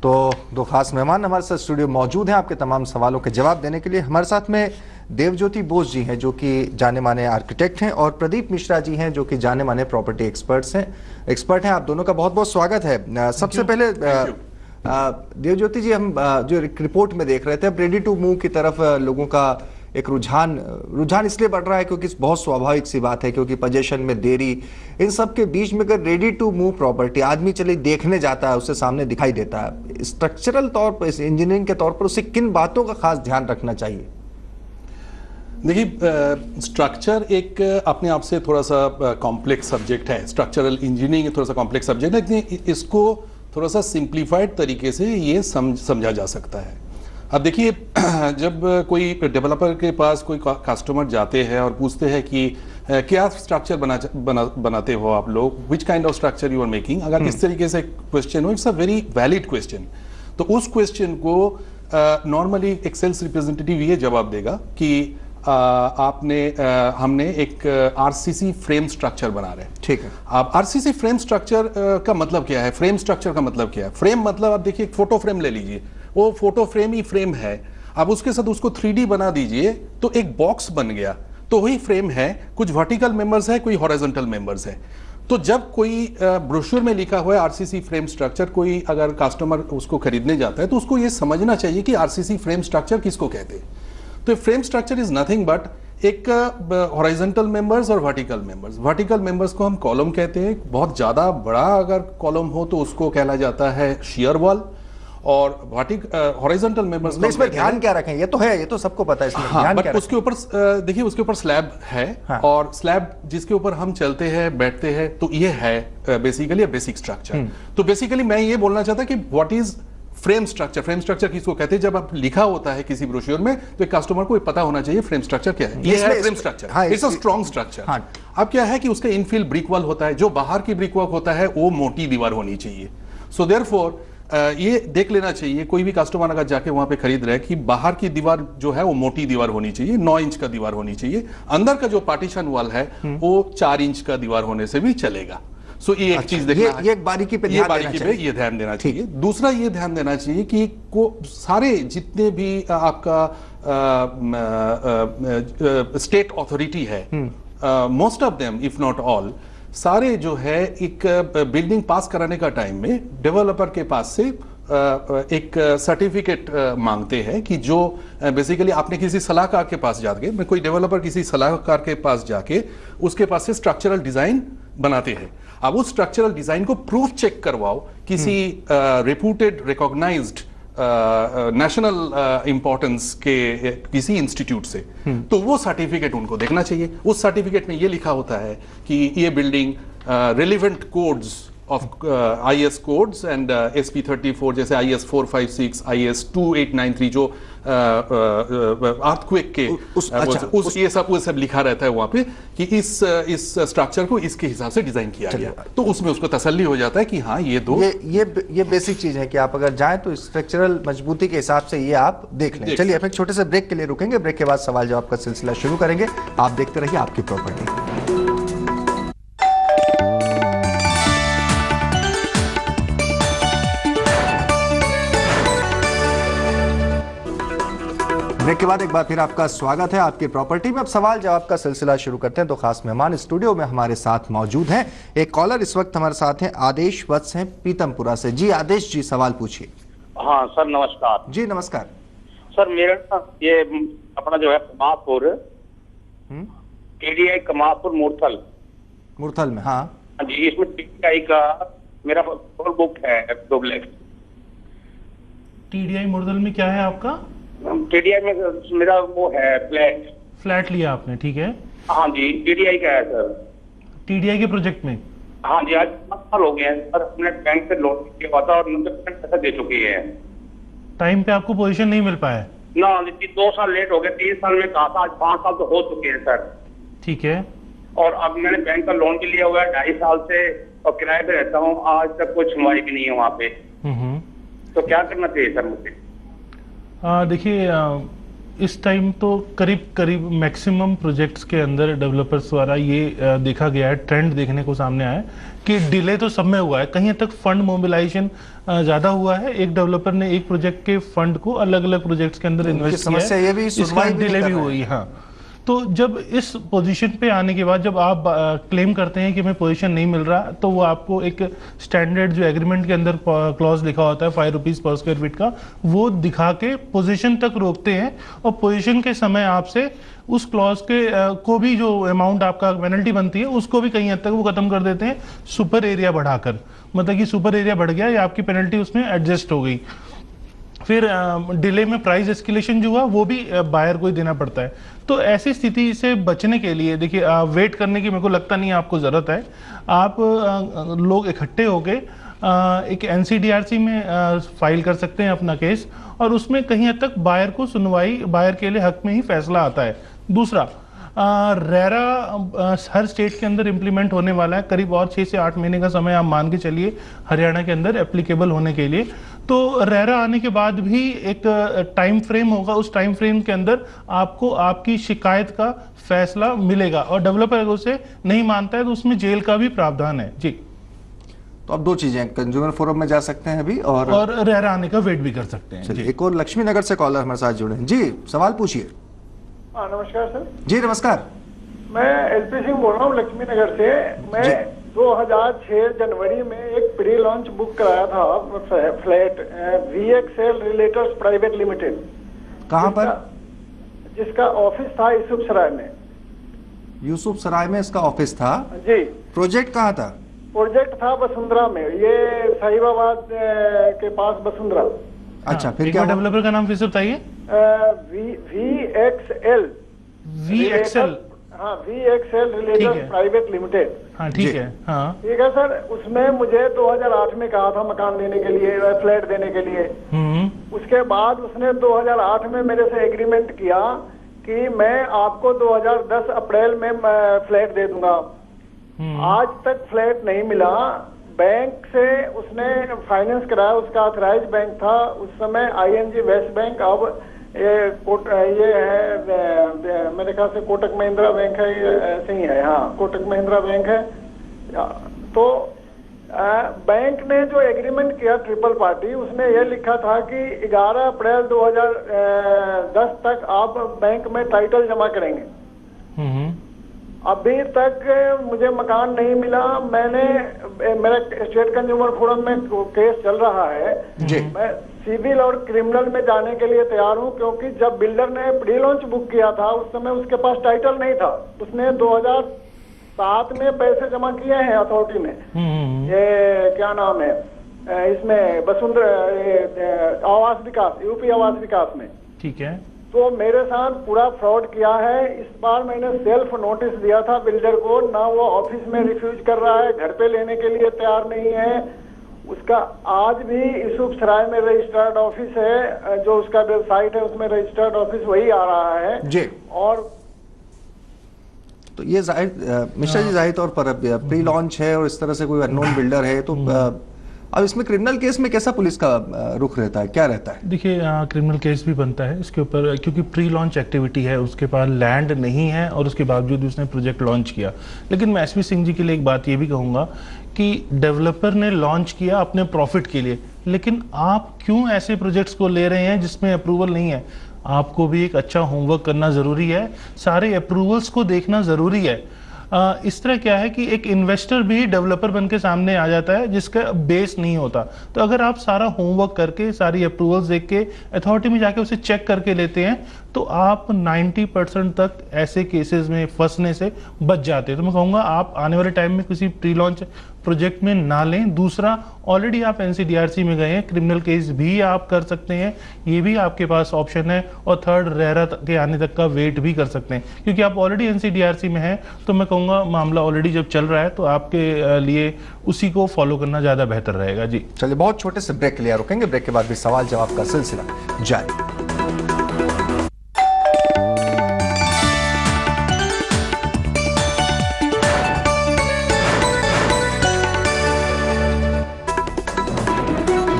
तो दो खास मेहमान हमारे साथ स्टूडियो मौजूद हैं आपके तमाम सवालों के जवाब देने के लिए। हमारे साथ में देवज्योति बोस जी हैं जो कि जाने माने आर्किटेक्ट हैं, और प्रदीप मिश्रा जी हैं जो कि जाने माने प्रॉपर्टी एक्सपर्ट हैं। आप दोनों का बहुत बहुत स्वागत है। सबसे पहले देवज्योति जी, हम जो रिपोर्ट में देख रहे थे, अब रेडी टू मूव की तरफ लोगों का एक रुझान इसलिए बढ़ रहा है क्योंकि बहुत स्वाभाविक सी बात है, क्योंकि पोजीशन में देरी, इन सब के बीच में अगर रेडी टू मूव प्रॉपर्टी आदमी चले देखने जाता है, उससे सामने दिखाई देता है, स्ट्रक्चरल तौर पर, इंजीनियरिंग के तौर पर उसे किन बातों का खास ध्यान रखना चाहिए? देखिए, स्ट्रक्चर एक अपने आप से थोड़ा सा कॉम्प्लेक्स सब्जेक्ट है। स्ट्रक्चरल इंजीनियरिंग थोड़ा सा कॉम्प्लेक्स सब्जेक्ट है, लेकिन इसको थोड़ा सा सिंप्लीफाइड तरीके से ये समझा जा सकता है। अब देखिए, जब कोई डेवलपर के पास कोई कस्टमर जाते हैं और पूछते हैं कि क्या स्ट्रक्चर बनाते हो आप लोग, which kind of structure you are making, अगर इस तरीके से क्वेश्चन हो, it's a very valid question. तो उस क्वेश्चन को नॉर्मली एक सेल्स रिप्रेजेंटेटिव ये जवाब देगा कि हमने एक आरसीसी फ्रेम स्ट्रक्चर बना रहे हैं। ठीक है। अब आरसीसी फ्रेम स्ट्रक्चर का मतलब क्या है, फ्रेम स्ट्रक्चर का मतलब क्या है? फ्रेम मतलब आप देखिए, एक फोटो फ्रेम ले लीजिए, वो फोटो फ्रेम ही फ्रेम है। अब उसके साथ उसको 3D बना दीजिए तो एक बॉक्स बन गया, तो वही फ्रेम है। कुछ वर्टिकल मेंबर्स है, कोई हॉरिजॉन्टल मेंबर्स है। तो जब कोई ब्रोशर में लिखा हुआ है आरसीसी फ्रेम स्ट्रक्चर, कोई अगर कस्टमर उसको खरीदने जाता है तो उसको ये समझना चाहिए कि आरसीसी फ्रेम स्ट्रक्चर किसको कहते हैं। तो frame structure is nothing but एक हॉरिजॉन्टल मेंबर्स और वर्टिकल मेंबर्स। वर्टिकल मेंबर्स को हम कॉलम कहते हैं। बहुत ज्यादा बड़ा अगर कॉलम हो तो उसको कहला जाता है शियर वॉल, और हॉरिजॉन्टल मेंबर्स को इसमें ध्यान क्या रखें? ये तो है, ये तो सबको पता है, इसमें ध्यान क्या उसके ऊपर देखिए, उसके ऊपर स्लैब है। हाँ। और स्लैब जिसके ऊपर हम चलते हैं, बैठते हैं, तो ये है बेसिकली बेसिक स्ट्रक्चर। तो बेसिकली मैं ये बोलना चाहता कि what is frame structure. Frame structure किसको कहते हैं? जब आप लिखा होता है किसी ब्रोशर में, तो एक कस्टमर को पता होना चाहिए फ्रेम स्ट्रक्चर क्या है। ये है frame structure, it's a strong structure. अब क्या है कि उसका इनफिल ब्रिक वॉल होता है, जो बाहर की ब्रिक वॉल होता है वो मोटी दीवार होनी चाहिए। सो देयरफॉर ये देख लेना चाहिए, कोई भी कस्टमर अगर जाके वहां पे खरीद रहा है, कि बाहर की दीवार जो है वो मोटी दीवार होनी चाहिए, 9 इंच का दीवार होनी चाहिए। अंदर का जो पार्टीशन वॉल है वो 4 इंच का दीवार होने से भी चलेगा। सो ये एक चीज देखना है, ये बारीकी पे ध्यान देना चाहिए। दूसरा ये ध्यान देना चाहिए कि सारे जितने भी आपका स्टेट अथॉरिटी है, most of them if not all, सारे जो है एक बिल्डिंग पास कराने का टाइम में डेवलपर के पास से एक सर्टिफिकेट मांगते हैं कि जो बेसिकली आपने किसी सलाहकार के पास जाके, कोई डेवलपर किसी सलाहकार के पास जाके उसके पास से स्ट्रक्चरल डिजाइन बनाते हैं। अब उस स्ट्रक्चरल डिजाइन को प्रूफ चेक करवाओ किसी रेप्यूटेड रिकॉग्नाइज्ड नेशनल इंपॉर्टेंस के किसी इंस्टीट्यूट से, तो वो सर्टिफिकेट उनको देखना चाहिए। उस सर्टिफिकेट में ये लिखा होता है कि ये building relevant codes of IS codes and SP 34, जैसे IS 456, IS 2893 जो अर्थक्वेक के ये सब लिखा रहता है वहां पे कि इस स्ट्रक्चर को इसके हिसाब से डिजाइन किया गया। तो उसमें उसको तसल्ली हो जाता है कि हाँ, ये बेसिक चीज है कि आप अगर जाएं तो स्ट्रक्चरल मजबूती के हिसाब से ये आप देख लें। चलिए, अब एक छोटे से ब्रेक के लिए रुकेंगे। ब्रेक के बाद सवाल जवाब का सिलसिला शुरू करेंगे। आप देखते रहिए आपकी प्रॉपर्टी। ब्रेक के बाद एक बार फिर आपका स्वागत है आपकी प्रॉपर्टी में। अब सवाल जवाब का सिलसिला शुरू करते हैं। तो खास मेहमान स्टूडियो में हमारे साथ मौजूद हैं। एक कॉलर इस वक्त हमारे साथ हैं, आदेश वत्स हैं पीतमपुरा से। जी आदेश जी, सवाल पूछिए। हाँ सर, नमस्कार। जी नमस्कार सर, मेरा ये अपना जो है कमालपुर, TDI कमालपुर मुरथल में। हाँ जी, इसमें TDI का मेरा बुक है डुप्लेक्स। TDI मुरथल में क्या है आपका? TDI में मेरा वो है फ्लैट लिया आपने, ठीक है। हाँ जी, TDI का है सर। TDI के प्रोजेक्ट में? हाँ जी, आज 5 साल हो गए हैं सर। अपने बैंक से लोन किया हुआ था और 90% पैसा दे चुकी है। टाइम पे आपको पोजीशन नहीं मिल पाया? ना, 2 साल लेट हो गए। 3 साल में कहा था, आज 5 साल तो हो चुके हैं सर। ठीक है। और अब मैंने बैंक का लोन भी लिया हुआ है 2.5 साल से, और किराए पे रहता हूँ। आज तक कोई सुनवाई भी नहीं है वहाँ पे। तो क्या करना चाहिए सर मुझे? देखिए, इस टाइम तो करीब करीब मैक्सिमम प्रोजेक्ट्स के अंदर डेवलपर्स द्वारा ये देखा गया है, ट्रेंड देखने को सामने आया है कि डिले तो सब में हुआ है, कहीं तक फंड मोबिलाइजेशन ज़्यादा हुआ है। एक डेवलपर ने एक प्रोजेक्ट के फंड को अलग अलग प्रोजेक्ट्स के अंदर इन्वेस्ट किया समस्या ये भी इसका डिले भी हुई। हाँ, तो जब इस पोजीशन पे आने के बाद जब आप क्लेम करते हैं कि हमें पोजीशन नहीं मिल रहा, तो वो आपको एक स्टैंडर्ड जो एग्रीमेंट के अंदर क्लॉज लिखा होता है 5 रुपीज पर स्क्वायर फीट का, वो दिखा के पोजीशन तक रोकते हैं और पोजीशन के समय आपसे उस क्लॉज के को भी जो अमाउंट आपका पेनल्टी बनती है उसको भी कहीं हद तक वो खत्म कर देते हैं सुपर एरिया बढ़ाकर। मतलब कि सुपर एरिया बढ़ गया या आपकी पेनल्टी उसमें एडजस्ट हो गई। फिर डिले में प्राइस एस्केलेशन जो हुआ वो भी बायर को ही देना पड़ता है। तो ऐसी स्थिति से बचने के लिए देखिए वेट करने की मेरे को लगता नहीं है आपको ज़रूरत है। आप लोग इकट्ठे होके एक एनसीडीआरसी में फाइल कर सकते हैं अपना केस, और उसमें कहीं हद तक बायर को सुनवाई, बायर के लिए हक में ही फैसला आता है। दूसरा, रेरा हर स्टेट के अंदर इम्प्लीमेंट होने वाला है, करीब और 6 से 8 महीने का समय आप मान के चलिए हरियाणा के अंदर एप्लीकेबल होने के लिए। तो रेरा आने के बाद भी एक टाइम फ्रेम होगा, उस टाइम फ्रेम के अंदर आपको आपकी शिकायत का फैसला मिलेगा, और डेवलपर अगर उसे नहीं मानता है तो उसमें जेल का भी प्रावधान है जी। तो अब 2 चीजें, कंज्यूमर फोरम में जा सकते हैं अभी और रेरा आने का वेट भी कर सकते हैं। चलिए, एक और लक्ष्मी नगर से कॉलर हमारे साथ जुड़े हैं जी, सवाल पूछिए। नमस्कार सर। जी नमस्कार। मैं एलपी सिंह बोल रहा हूँ लक्ष्मी नगर से। मैं 2006 जनवरी में एक प्री लॉन्च बुक कराया था flat VXL realtors private limited. कहाँ पर? जिसका ऑफिस था यूसुफ सराय में। यूसुफ सराय में इसका ऑफिस था जी। प्रोजेक्ट कहाँ था? प्रोजेक्ट था वसुंधरा में, ये साहिबाबाद के पास वसुंधरा। अच्छा, फिर क्या? डेवलपर का नाम फिर से बताइए। VXL। हाँ, VXL रिलेटर्स प्राइवेट लिमिटेड। हाँ ठीक है। हाँ ठीक है सर। उसमें मुझे 2008 में कहा था मकान देने के लिए, फ्लैट देने के लिए। उसके बाद उसने 2008 में मेरे से एग्रीमेंट किया कि मैं आपको 2010 अप्रैल में फ्लैट दे दूंगा। आज तक फ्लैट नहीं मिला। बैंक से उसने फाइनेंस कराया, उसका ऑथराइज बैंक था उस समय ING वेस्ट बैंक। अब ये है मेरे ख्याल से कोटक महिंद्रा बैंक है, ये ऐसे ही है। हाँ, कोटक महिंद्रा बैंक है। तो बैंक ने जो एग्रीमेंट किया ट्रिपल पार्टी, उसने ये लिखा था कि 11 अप्रैल 2010 तक आप बैंक में टाइटल जमा करेंगे। अभी तक मुझे मकान नहीं मिला। मेरा स्टेट कंज्यूमर फोरम में केस चल रहा है। मैं सिविल और क्रिमिनल में जाने के लिए तैयार हूं, क्योंकि जब बिल्डर ने प्री लॉन्च बुक किया था उस समय उसके पास टाइटल नहीं था। उसने 2007 में पैसे जमा किए हैं अथॉरिटी ने। ये क्या नाम है इसमें, वसुंधरा आवास विकास, यूपी आवास विकास में। ठीक है। तो मेरे साथ पूरा फ्रॉड किया है। इस बार मैंने सेल्फ नोटिस दिया था बिल्डर को, ना वो ऑफिस में रिफ्यूज कर रहा है, घर पे लेने के लिए तैयार नहीं है। उसका आज भी यूसुफ सराय में रजिस्टर्ड ऑफिस है, जो उसका वेबसाइट है उसमें रजिस्टर्ड ऑफिस वही आ रहा है जी। और तो ये मिश्रा जी जाहिर तौर पर प्री लॉन्च है और इस तरह से कोई अननोन बिल्डर है, तो अब इसमें क्रिमिनल केस में कैसा पुलिस का रुख रहता है, क्या रहता है? देखिए, क्रिमिनल केस भी बनता है इसके ऊपर, क्योंकि प्री लॉन्च एक्टिविटी है, उसके पास लैंड नहीं है और उसके बावजूद उसने प्रोजेक्ट लॉन्च किया। लेकिन मैं एसपी सिंह जी के लिए एक बात ये भी कहूँगा कि डेवलपर ने लॉन्च किया अपने प्रॉफिट के लिए, लेकिन आप क्यों ऐसे प्रोजेक्ट्स को ले रहे हैं जिसमें अप्रूवल नहीं है? आपको भी एक अच्छा होमवर्क करना ज़रूरी है, सारे अप्रूवल्स को देखना ज़रूरी है। इस तरह क्या है कि एक इन्वेस्टर भी डेवलपर बन के सामने आ जाता है जिसका बेस नहीं होता। तो अगर आप सारा होमवर्क करके, सारी अप्रूवल्स देख के, अथॉरिटी में जाके उसे चेक करके लेते हैं, तो आप 90% तक ऐसे केसेस में फंसने से बच जाते हैं। तो मैं कहूँगा आप आने वाले टाइम में किसी प्री लॉन्च प्रोजेक्ट में ना लें। दूसरा, ऑलरेडी आप एनसीडीआरसी में गए हैं, क्रिमिनल केस भी आप कर सकते हैं, ये भी आपके पास ऑप्शन है। और थर्ड, रेरा के आने तक का वेट भी कर सकते हैं, क्योंकि आप ऑलरेडी एनसीडीआरसी में हैं। तो मैं कहूँगा मामला ऑलरेडी जब चल रहा है तो आपके लिए उसी को फॉलो करना ज़्यादा बेहतर रहेगा जी। चलिए, बहुत छोटे से ब्रेक के लिए रुकेंगे, ब्रेक के बाद भी सवाल जवाब का सिलसिला जारी।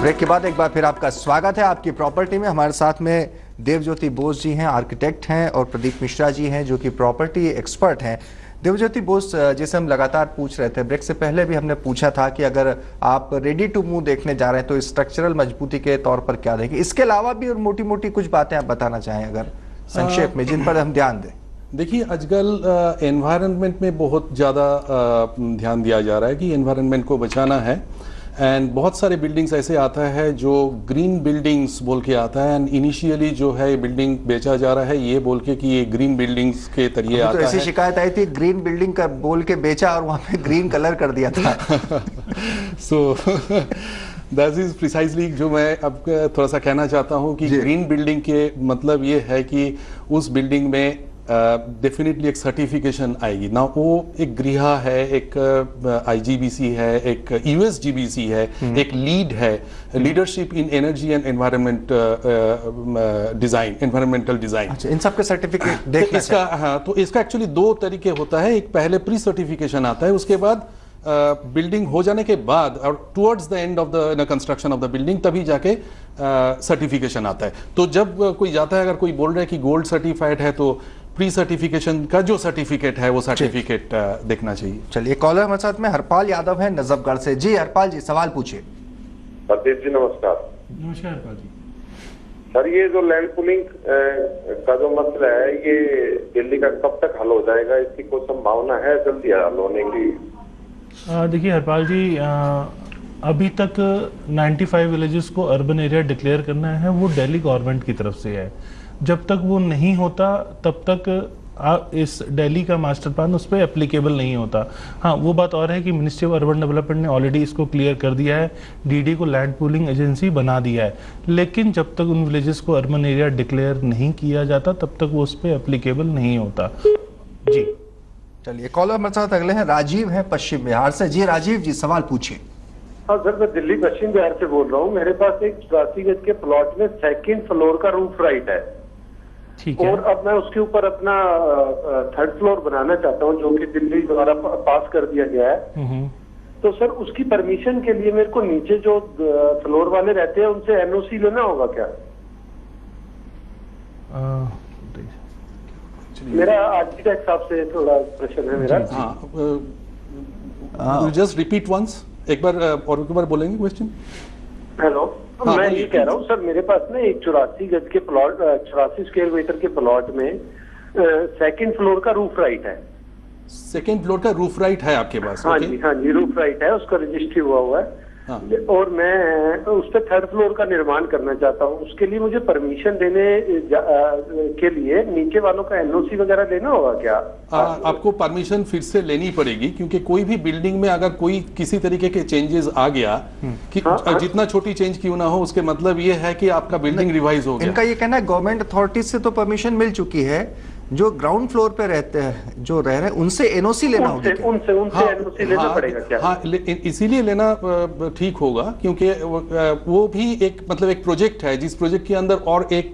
ब्रेक के बाद एक बार फिर आपका स्वागत है आपकी प्रॉपर्टी में। हमारे साथ में देवज्योति बोस जी हैं, आर्किटेक्ट हैं, और प्रदीप मिश्रा जी हैं जो कि प्रॉपर्टी एक्सपर्ट हैं। देवज्योति बोस, जैसे हम लगातार पूछ रहे थे, ब्रेक से पहले भी हमने पूछा था कि अगर आप रेडी टू मूव देखने जा रहे हैं तो स्ट्रक्चरल मजबूती के तौर पर क्या देखें, इसके अलावा भी और मोटी मोटी कुछ बातें आप बताना चाहें अगर संक्षेप में, जिन पर हम ध्यान दें। देखिए, आजकल एनवायरनमेंट में बहुत ज़्यादा ध्यान दिया जा रहा है कि एनवायरनमेंट को बचाना है, एंड बहुत सारे बिल्डिंग्स ऐसे आता है जो ग्रीन बिल्डिंग्स बोल के आता है, एंड इनिशियली जो है बिल्डिंग बेचा जा रहा है ये बोल के कि ये ग्रीन बिल्डिंग्स के तरीके आता है। तो ऐसी शिकायत आई थी, ग्रीन बिल्डिंग का बोल के बेचा और वहां पे ग्रीन कलर कर दिया था। सो दैट इज प्रिसाइजली जो मैं अब थोड़ा सा कहना चाहता हूँ कि ग्रीन बिल्डिंग के मतलब ये है कि उस बिल्डिंग में डेफिनेटली एक सर्टिफिकेशन आएगी ना। वो एक गृहा है, एक IGBC है, एक USGBC है, एक लीड है, leadership in energy and environment design, environmental design. अच्छा, इन सब के सर्टिफिकेट देखना इसका, हाँ, तो इसका एक्चुअली दो तरीके होता है। एक पहले प्री सर्टिफिकेशन आता है, उसके बाद बिल्डिंग हो जाने के बाद और towards the end of the construction of the building तभी जाके सर्टिफिकेशन आता है। तो जब कोई जाता है, अगर कोई बोल रहा है कि गोल्ड सर्टिफाइड है, तो प्री सर्टिफिकेशन का जो सर्टिफिकेट है वो सर्टिफिकेट देखना चाहिए। चलिए, कॉलर हमारे साथ में हरपाल यादव है नजफगढ़ से। जी हरपाल जी, सवाल पूछिए। प्रदीप जी नमस्कार। नमस्कार हरपाल जी। सर, ये जो लैंड पुलिंग का जो मसला है, ये दिल्ली का कब तक हल हो जाएगा? इसकी कोई संभावना है जल्दी हल होने की? देखिए हरपाल जी, अभी तक 95 विलेजेस को अर्बन एरिया डिक्लेयर करना है, वो दिल्ली गवर्नमेंट की तरफ से है। जब तक वो नहीं होता तब तक इस दिल्ली का मास्टर प्लान उस पर एप्लीकेबल नहीं होता। हाँ, वो बात और है कि मिनिस्ट्री ऑफ अर्बन डेवलपमेंट ने ऑलरेडी इसको क्लियर कर दिया है, DD को लैंड पूलिंग एजेंसी बना दिया है, लेकिन जब तक उन विलेजेस को अर्बन एरिया डिक्लेयर नहीं किया जाता तब तक वो उस पर एप्लीकेबल नहीं होता। जी चलिए, कॉलर हमारे साथ अगले हैं राजीव हैं पश्चिम बिहार से। जी राजीव जी, सवाल पूछिए। हाँ सर, मैं दिल्ली पश्चिम बिहार से बोल रहा हूँ। मेरे पास एक 84 गज के प्लॉट में 2nd फ्लोर का रूफ राइट है, ठीक है। और अब मैं उसके ऊपर अपना 3rd फ्लोर बनाना चाहता हूँ, जो कि दिल्ली द्वारा पास कर दिया गया है। तो सर, उसकी परमिशन के लिए मेरे को नीचे जो फ्लोर वाले रहते हैं उनसे NOC लेना होगा क्या? मेरा आर्किटेक्ट साहब से थोड़ा प्रश्न है मेरा। हाँ, जस्ट रिपीट वंस, एक बार और एक बार बोलेंगे क्वेश्चन? हेलो, हाँ, मैं ये कह रहा हूँ सर, मेरे पास ना एक 84 गज के प्लॉट, 84 स्क्वायर मीटर के प्लॉट में 2nd फ्लोर का रूफ राइट है। 2nd फ्लोर का रूफ राइट है आपके पास? हाँ जी, हाँ जी, रूफ राइट है, उसका रजिस्ट्री हुआ है। हाँ। और मैं उस पर 3rd फ्लोर का निर्माण करना चाहता हूँ। उसके लिए मुझे परमिशन देने के लिए नीचे वालों का NOC वगैरह लेना होगा क्या? आपको परमिशन फिर से लेनी पड़ेगी, क्योंकि कोई भी बिल्डिंग में अगर कोई किसी तरीके के चेंजेस आ गया, कि जितना छोटी चेंज क्यों ना हो, उसके मतलब ये है कि आपका बिल्डिंग रिवाइज हो गया। इनका ये कहना है गवर्नमेंट अथॉरिटी से तो परमिशन मिल चुकी है, जो ग्राउंड फ्लोर पे रहते हैं, जो रह रहे हैं, उनसे NOC लेना होगा। उनसे NOC लेना पड़ेगा क्या? हाँ, इसीलिए लेना ठीक होगा, क्योंकि वो भी एक मतलब एक प्रोजेक्ट है, जिस प्रोजेक्ट के अंदर और एक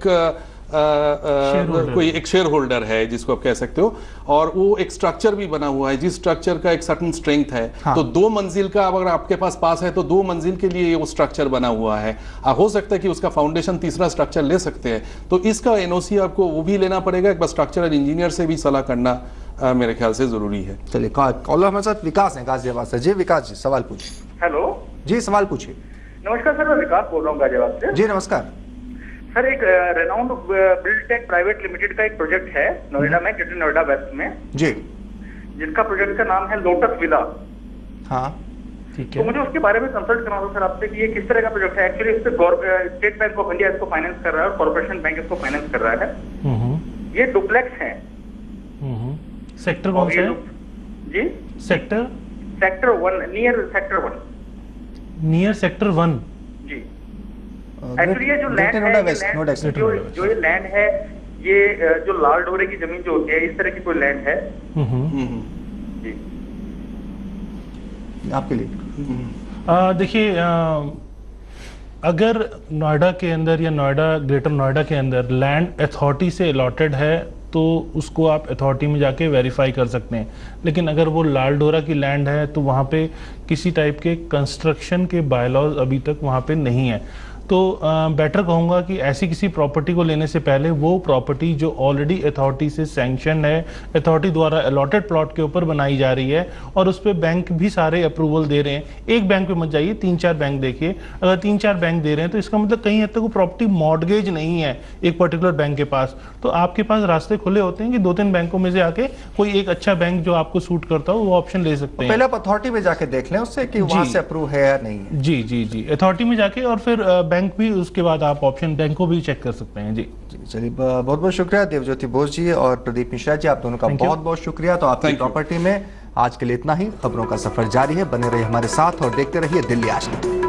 कोई एक शेयर होल्डर है जिसको आप कह सकते हो, और वो एक स्ट्रक्चर भी बना हुआ है जिस स्ट्रक्चर का एक सर्टेन स्ट्रेंथ है। हाँ। तो 2 मंजिल का अगर आपके पास है तो 2 मंजिल के लिए वो स्ट्रक्चर बना हुआ है। हो सकता है कि उसका फाउंडेशन तीसरा स्ट्रक्चर ले सकते हैं, तो इसका NOC आपको वो भी लेना पड़ेगा। एक बार स्ट्रक्चरल इंजीनियर से भी सलाह करना मेरे ख्याल से जरूरी है। चलिए, कॉलर हमारे साथ विकास है गाजियाबाद से। जी विकास जी, सवाल पूछिए। हेलो जी, सवाल पूछिए। नमस्कार सर, मैं विकास बोल रहा हूँ गाजियाबाद से। जी नमस्कार सर, एक रेनाउंड बिल्डटेक प्राइवेट लिमिटेड का एक प्रोजेक्ट है नोएडा में, ग्रेटर नोएडा वेस्ट में जी, जिसका प्रोजेक्ट का नाम है लोटस विला। हाँ ठीक है। तो मुझे उसके बारे में कंसल्ट करना था सर आपसे कि ये किस तरह का प्रोजेक्ट है। एक्चुअली इस पे स्टेट बैंक ऑफ इंडिया इसको फाइनेंस कर रहा है और कॉर्पोरेशन बैंक इसको फाइनेंस कर रहा है। ये डुप्लेक्स है। सेक्टर कौन सा है जी? Sector 1, near sector 1। Near sector 1 जी। एक्चुअली ये जो लैंड है, जो ये लैंड है, ये जो लाल डोरे की जमीन जो होती है, इस तरह की कोई लैंड है जी। आपके लिए देखिए, अगर नोएडा के अंदर या ग्रेटर नोएडा के अंदर लैंड अथॉरिटी से अलॉटेड है तो उसको आप अथॉरिटी में जाके वेरीफाई कर सकते हैं। लेकिन अगर वो लाल डोरा की लैंड है तो वहाँ पे किसी टाइप के कंस्ट्रक्शन के बायलॉज अभी तक वहाँ पे नहीं है। तो बेटर कहूँगा कि ऐसी किसी प्रॉपर्टी को लेने से पहले वो प्रॉपर्टी जो ऑलरेडी अथॉरिटी से सैंक्शन है, अथॉरिटी द्वारा अलॉटेड प्लॉट के ऊपर बनाई जा रही है और उस पर बैंक भी सारे अप्रूवल दे रहे हैं, एक बैंक पे मत जाइए, 3-4 बैंक देखिए। अगर 3-4 बैंक दे रहे हैं तो इसका मतलब कहीं हद तक वो प्रॉपर्टी मॉर्गेज नहीं है एक पर्टिकुलर बैंक के पास, तो आपके पास रास्ते खुले होते हैं कि 2-3 बैंकों में से आके कोई एक अच्छा बैंक जो आपको सूट करता हो वो ऑप्शन ले सकते हैं। पहले आप अथॉरिटी में जाके देख लें उससे कि वहां से अप्रूव है या नहीं है। जी जी जी, अथॉरिटी में जाके और फिर बैंक भी, उसके बाद आप ऑप्शन बैंक को भी चेक कर सकते हैं। जी चलिए, बहुत बहुत शुक्रिया देवज्योति बोस जी और प्रदीप मिश्रा जी, आप दोनों का बहुत बहुत शुक्रिया। तो आपकी प्रॉपर्टी में आज के लिए इतना ही। खबरों का सफर जारी है, बने रहिए हमारे साथ और देखते रहिए दिल्ली आज तक।